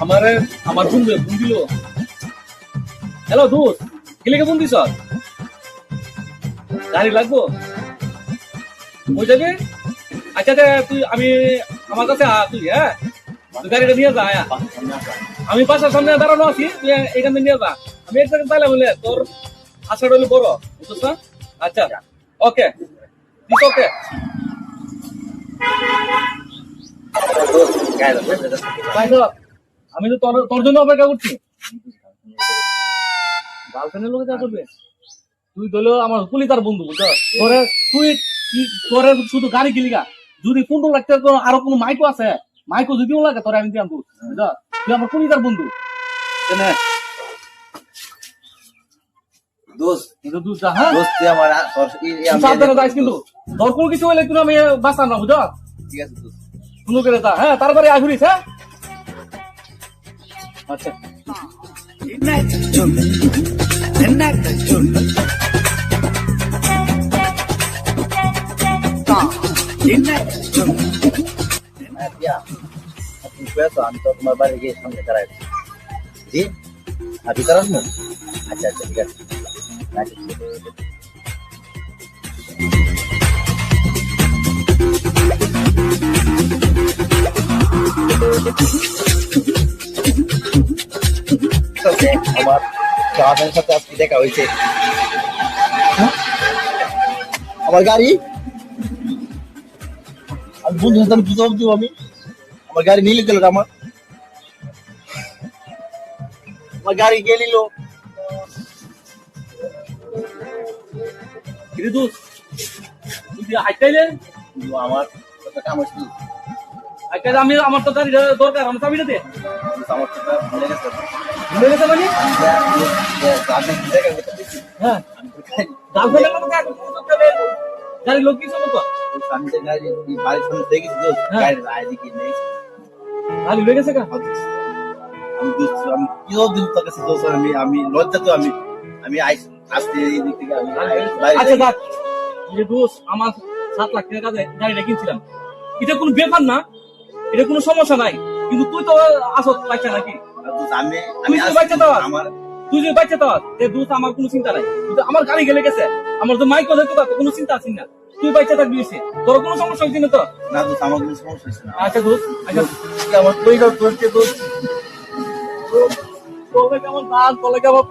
আমারে আমার বন্ধু ফোন দিল। হ্যালো দোস্ত, কিলেকে ফোন দিছ? গাড়ি লাগবো ওই যাবে? আচ্ছা তুই আমি আমার কাছে তুই হ্যাঁ তুই গাড়িটা নিয়ে যা। আমি বাসার সামনে দাঁড়ানো আছি, তুই এখান থেকে নিয়ে যা। আমি এক জায়গায় তাইলে বলে তোর আশাটা হলে বড়, বুঝছিস না? আচ্ছা ওকে ওকে। আমি তো তোর জন্য অপেক্ষা করছি। গার্লফ্রেন্ডের লোকে যা করবে তুই ধরলো আমার পুলিতার বন্ধু, বুঝছো? তুই তোরে শুধু গাড়ি কিলিগা যদি 15 লাখ টাকা আরো কোনো মাইকো আছে, মাইকো যদিও লাগে তোরে আমি দিয়াম, বুঝছো? তুই আমার পুলিতার বন্ধু। কিন্তু তোর কোনো কিছু হলে কিন্তু আমি বাঁচতাম না, বুঝো? ঠিক আছে দোস্ত, সুন্দর করে যা। হ্যাঁ তাড়াতাড়ি আসিস। হ্যাঁ আচ্ছা আমি তো তোমার বাড়ি গিয়ে সঙ্গে করাই। জি আপনি করান না? আচ্ছা আচ্ছা ঠিক আছে। আমার জামানের সাথে আজকে দেখা হয়েছে। আমার গাড়ি আমি বন্ধুর সাথে বুঝতে পারছি, আমি আমার গাড়ি নিয়ে গেল। আমার গাড়ি কে নিল? আমার একটা কাম হয়েছিল। আমি আমার তো গাড়ি দরকার, আমার চাবিটা দে। আমার তো ভুলে গেছে। ভুলে গেছে মানে? হ্যাঁ গাড়ি লোক কিছু মতো আমি যে গাড়ি বাড়ির সামনে দেখেছি দোস্ত, গাড়ির আইডি কি নেই। গাড়ি লেগে গেছে। আমি দোস্ত আমি কিও দিন তোর কাছে দোস্ত, আমি লজ্জা তো আমি আমি আসতে এই দিক থেকে আমি আচ্ছা দেখ যে দোস্ত আমার 7 লাখ টাকা গাড়িটা কিনছিলাম, এটা কোনো ব্যাপার না, এটা কোনো সমস্যা নাই। কিন্তু তুই তো আসত বাচ্চা নাকি? আমি তুই যে বাচ্চা তো আমার তুই যে বাচ্চা তো দোস্ত আমার কোনো চিন্তা নাই। কিন্তু আমার গাড়ি গেলে গেছে, আমার তো মাইক হয়তো কোনো চিন্তা আছে না। তুই বাচ্চা থাকবি, তোর কোনো সমস্যা হচ্ছে না তো? না দোস্ত আমার কোনো সমস্যা হচ্ছে না। আচ্ছা দোস্ত আচ্ছা আমার তুই তোর দোস্ত তোকে কেমন গান তোলে কেমন